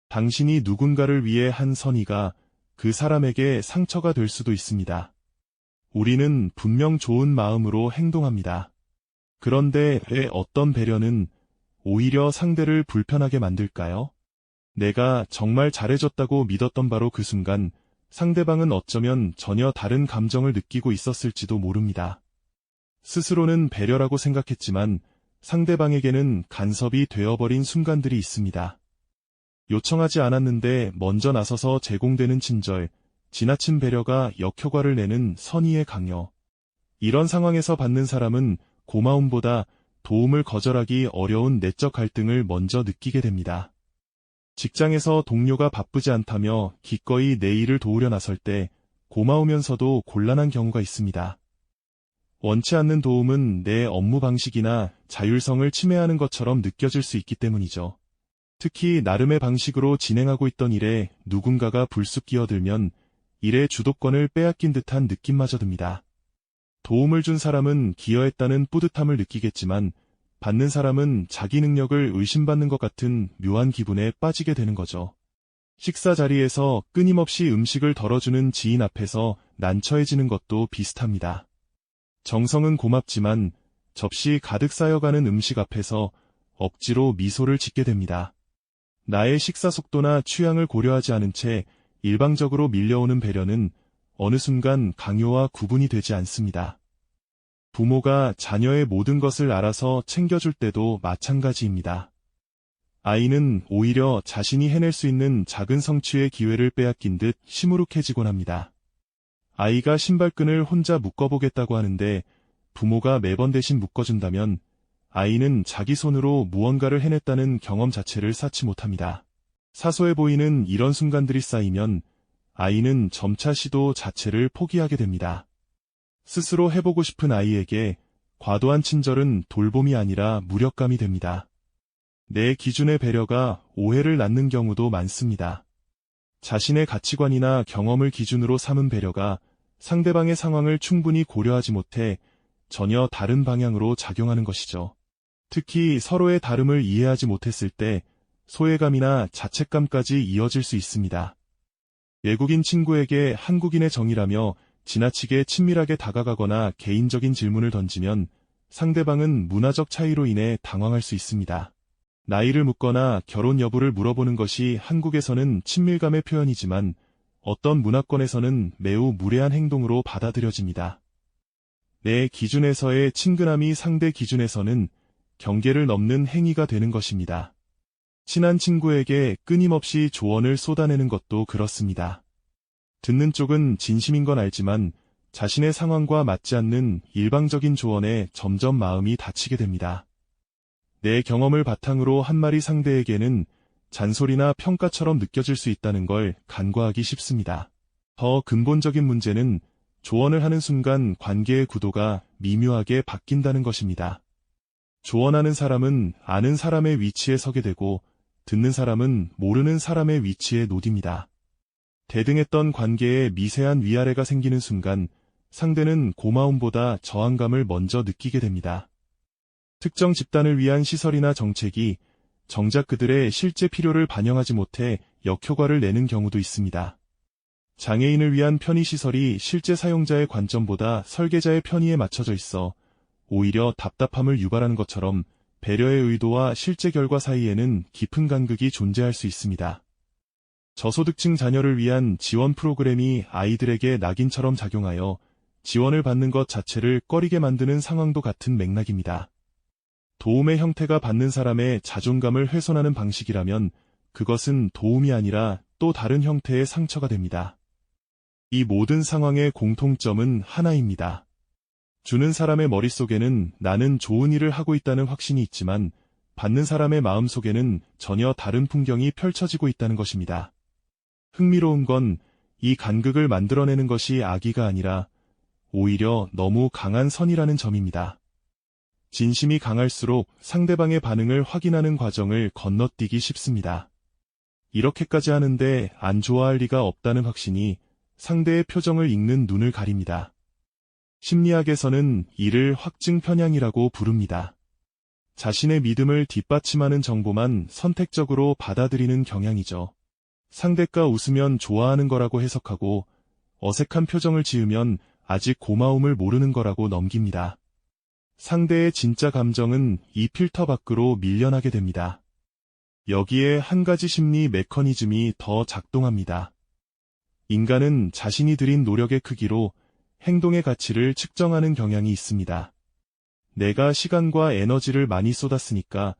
당신이 누군가를 위해 한 선의가 그 사람에게 상처가 될 수도 있습니다. 우리는 분명 좋은 마음으로 행동합니다. 그런데 왜 어떤 배려는 오히려 상대를 불편하게 만들까요? 내가 정말 잘해줬다고 믿었던 바로 그 순간 상대방은 어쩌면 전혀 다른 감정을 느끼고 있었을지도 모릅니다. 스스로는 배려라고 생각했지만 상대방에게는 간섭이 되어버린 순간들이 있습니다. 요청하지 않았는데 먼저 나서서 제공되는 친절, 지나친 배려가 역효과를 내는 선의의 강요. 이런 상황에서 받는 사람은 고마움보다 도움을 거절하기 어려운 내적 갈등을 먼저 느끼게 됩니다. 직장에서 동료가 바쁘지 않다며 기꺼이 내 일을 도우려 나설 때 고마우면서도 곤란한 경우가 있습니다. 원치 않는 도움은 내 업무 방식이나 자율성을 침해하는 것처럼 느껴질 수 있기 때문이죠. 특히 나름의 방식으로 진행하고 있던 일에 누군가가 불쑥 끼어들면 일의 주도권을 빼앗긴 듯한 느낌마저 듭니다. 도움을 준 사람은 기여했다는 뿌듯함을 느끼겠지만 받는 사람은 자기 능력을 의심받는 것 같은 묘한 기분에 빠지게 되는 거죠. 식사 자리에서 끊임없이 음식을 덜어주는 지인 앞에서 난처해지는 것도 비슷합니다. 정성은 고맙지만 접시 가득 쌓여가는 음식 앞에서 억지로 미소를 짓게 됩니다. 나의 식사 속도나 취향을 고려하지 않은 채 일방적으로 밀려오는 배려는 어느 순간 강요와 구분이 되지 않습니다. 부모가 자녀의 모든 것을 알아서 챙겨줄 때도 마찬가지입니다. 아이는 오히려 자신이 해낼 수 있는 작은 성취의 기회를 빼앗긴 듯 시무룩해지곤 합니다. 아이가 신발끈을 혼자 묶어보겠다고 하는데 부모가 매번 대신 묶어준다면 아이는 자기 손으로 무언가를 해냈다는 경험 자체를 쌓지 못합니다. 사소해 보이는 이런 순간들이 쌓이면 아이는 점차 시도 자체를 포기하게 됩니다. 스스로 해보고 싶은 아이에게 과도한 친절은 돌봄이 아니라 무력감이 됩니다. 내 기준의 배려가 오해를 낳는 경우도 많습니다. 자신의 가치관이나 경험을 기준으로 삼은 배려가 상대방의 상황을 충분히 고려하지 못해 전혀 다른 방향으로 작용하는 것이죠. 특히 서로의 다름을 이해하지 못했을 때 소외감이나 자책감까지 이어질 수 있습니다. 외국인 친구에게 한국인의 정이라며 지나치게 친밀하게 다가가거나 개인적인 질문을 던지면 상대방은 문화적 차이로 인해 당황할 수 있습니다. 나이를 묻거나 결혼 여부를 물어보는 것이 한국에서는 친밀감의 표현이지만 어떤 문화권에서는 매우 무례한 행동으로 받아들여집니다. 내 기준에서의 친근함이 상대 기준에서는 경계를 넘는 행위가 되는 것입니다. 친한 친구에게 끊임없이 조언을 쏟아내는 것도 그렇습니다. 듣는 쪽은 진심인 건 알지만 자신의 상황과 맞지 않는 일방적인 조언에 점점 마음이 다치게 됩니다. 내 경험을 바탕으로 한 말이 상대에게는 잔소리나 평가처럼 느껴질 수 있다는 걸 간과하기 쉽습니다. 더 근본적인 문제는 조언을 하는 순간 관계의 구도가 미묘하게 바뀐다는 것입니다. 조언하는 사람은 아는 사람의 위치에 서게 되고 듣는 사람은 모르는 사람의 위치에 놓입니다. 대등했던 관계에 미세한 위아래가 생기는 순간 상대는 고마움보다 저항감을 먼저 느끼게 됩니다. 특정 집단을 위한 시설이나 정책이 정작 그들의 실제 필요를 반영하지 못해 역효과를 내는 경우도 있습니다. 장애인을 위한 편의시설이 실제 사용자의 관점보다 설계자의 편의에 맞춰져 있어 오히려 답답함을 유발하는 것처럼 배려의 의도와 실제 결과 사이에는 깊은 간극이 존재할 수 있습니다. 저소득층 자녀를 위한 지원 프로그램이 아이들에게 낙인처럼 작용하여 지원을 받는 것 자체를 꺼리게 만드는 상황도 같은 맥락입니다. 도움의 형태가 받는 사람의 자존감을 훼손하는 방식이라면 그것은 도움이 아니라 또 다른 형태의 상처가 됩니다. 이 모든 상황의 공통점은 하나입니다. 주는 사람의 머릿속에는 나는 좋은 일을 하고 있다는 확신이 있지만 받는 사람의 마음속에는 전혀 다른 풍경이 펼쳐지고 있다는 것입니다. 흥미로운 건 이 간극을 만들어내는 것이 악의가 아니라 오히려 너무 강한 선이라는 점입니다. 진심이 강할수록 상대방의 반응을 확인하는 과정을 건너뛰기 쉽습니다. 이렇게까지 하는데 안 좋아할 리가 없다는 확신이 상대의 표정을 읽는 눈을 가립니다. 심리학에서는 이를 확증 편향이라고 부릅니다. 자신의 믿음을 뒷받침하는 정보만 선택적으로 받아들이는 경향이죠. 상대가 웃으면 좋아하는 거라고 해석하고 어색한 표정을 지으면 아직 고마움을 모르는 거라고 넘깁니다. 상대의 진짜 감정은 이 필터 밖으로 밀려나게 됩니다. 여기에 한 가지 심리 메커니즘이 더 작동합니다. 인간은 자신이 들인 노력의 크기로 행동의 가치를 측정하는 경향이 있습니다. 내가 시간과 에너지를 많이 쏟았으니까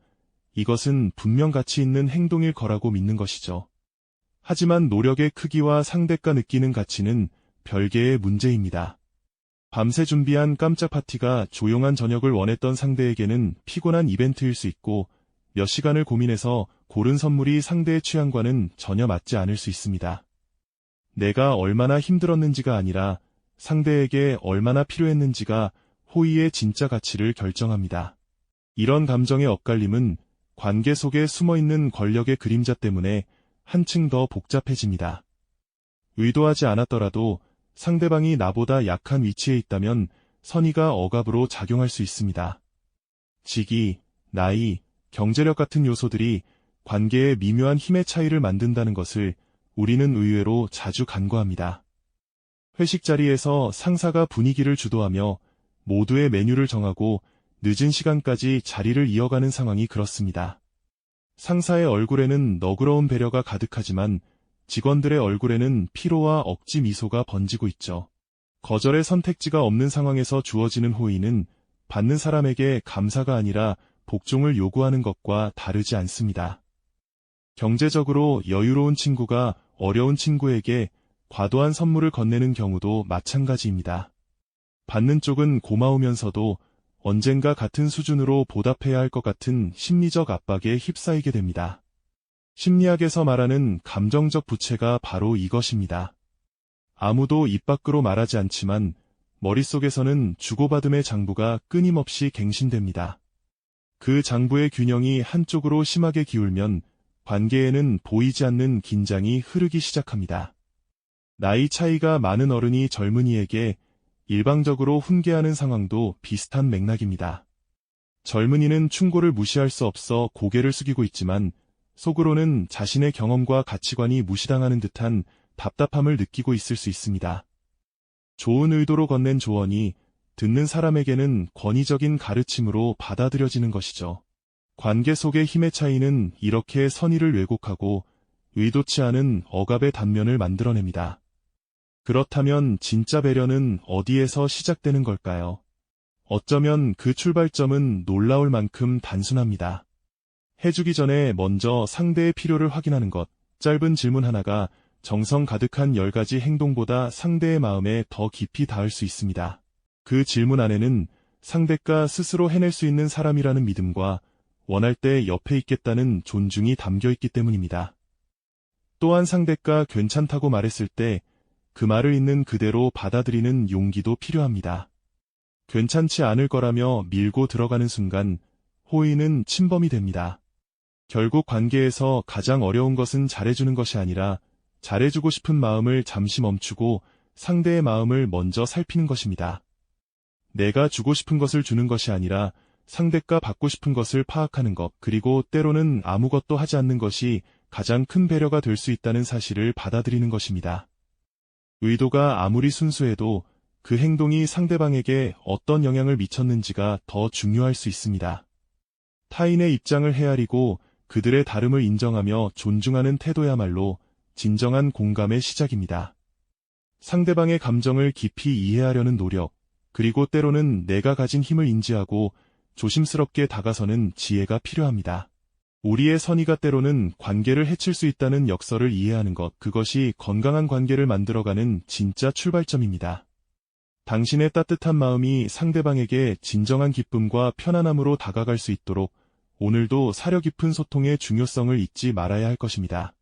이것은 분명 가치 있는 행동일 거라고 믿는 것이죠. 하지만 노력의 크기와 상대가 느끼는 가치는 별개의 문제입니다. 밤새 준비한 깜짝 파티가 조용한 저녁을 원했던 상대에게는 피곤한 이벤트일 수 있고 몇 시간을 고민해서 고른 선물이 상대의 취향과는 전혀 맞지 않을 수 있습니다. 내가 얼마나 힘들었는지가 아니라 상대에게 얼마나 필요했는지가 호의의 진짜 가치를 결정합니다. 이런 감정의 엇갈림은 관계 속에 숨어있는 권력의 그림자 때문에 한층 더 복잡해집니다. 의도하지 않았더라도 상대방이 나보다 약한 위치에 있다면 선의가 억압으로 작용할 수 있습니다. 직위, 나이, 경제력 같은 요소들이 관계의 미묘한 힘의 차이를 만든다는 것을 우리는 의외로 자주 간과합니다. 회식 자리에서 상사가 분위기를 주도하며 모두의 메뉴를 정하고 늦은 시간까지 자리를 이어가는 상황이 그렇습니다. 상사의 얼굴에는 너그러운 배려가 가득하지만 직원들의 얼굴에는 피로와 억지 미소가 번지고 있죠. 거절의 선택지가 없는 상황에서 주어지는 호의는 받는 사람에게 감사가 아니라 복종을 요구하는 것과 다르지 않습니다. 경제적으로 여유로운 친구가 어려운 친구에게 과도한 선물을 건네는 경우도 마찬가지입니다. 받는 쪽은 고마우면서도 언젠가 같은 수준으로 보답해야 할 것 같은 심리적 압박에 휩싸이게 됩니다. 심리학에서 말하는 감정적 부채가 바로 이것입니다. 아무도 입 밖으로 말하지 않지만 머릿속에서는 주고받음의 장부가 끊임없이 갱신됩니다. 그 장부의 균형이 한쪽으로 심하게 기울면 관계에는 보이지 않는 긴장이 흐르기 시작합니다. 나이 차이가 많은 어른이 젊은이에게 일방적으로 훈계하는 상황도 비슷한 맥락입니다. 젊은이는 충고를 무시할 수 없어 고개를 숙이고 있지만 속으로는 자신의 경험과 가치관이 무시당하는 듯한 답답함을 느끼고 있을 수 있습니다. 좋은 의도로 건넨 조언이 듣는 사람에게는 권위적인 가르침으로 받아들여지는 것이죠. 관계 속의 힘의 차이는 이렇게 선의를 왜곡하고 의도치 않은 억압의 단면을 만들어냅니다. 그렇다면 진짜 배려는 어디에서 시작되는 걸까요? 어쩌면 그 출발점은 놀라울 만큼 단순합니다. 해주기 전에 먼저 상대의 필요를 확인하는 것. 짧은 질문 하나가 정성 가득한 10가지 행동보다 상대의 마음에 더 깊이 닿을 수 있습니다. 그 질문 안에는 상대가 스스로 해낼 수 있는 사람이라는 믿음과 원할 때 옆에 있겠다는 존중이 담겨 있기 때문입니다. 또한 상대가 괜찮다고 말했을 때 그 말을 있는 그대로 받아들이는 용기도 필요합니다. 괜찮지 않을 거라며 밀고 들어가는 순간 호의는 침범이 됩니다. 결국 관계에서 가장 어려운 것은 잘해주는 것이 아니라 잘해주고 싶은 마음을 잠시 멈추고 상대의 마음을 먼저 살피는 것입니다. 내가 주고 싶은 것을 주는 것이 아니라 상대가 받고 싶은 것을 파악하는 것, 그리고 때로는 아무것도 하지 않는 것이 가장 큰 배려가 될 수 있다는 사실을 받아들이는 것입니다. 의도가 아무리 순수해도 그 행동이 상대방에게 어떤 영향을 미쳤는지가 더 중요할 수 있습니다. 타인의 입장을 헤아리고 그들의 다름을 인정하며 존중하는 태도야말로 진정한 공감의 시작입니다. 상대방의 감정을 깊이 이해하려는 노력, 그리고 때로는 내가 가진 힘을 인지하고 조심스럽게 다가서는 지혜가 필요합니다. 우리의 선의가 때로는 관계를 해칠 수 있다는 역설을 이해하는 것, 그것이 건강한 관계를 만들어가는 진짜 출발점입니다. 당신의 따뜻한 마음이 상대방에게 진정한 기쁨과 편안함으로 다가갈 수 있도록 오늘도 사려 깊은 소통의 중요성을 잊지 말아야 할 것입니다.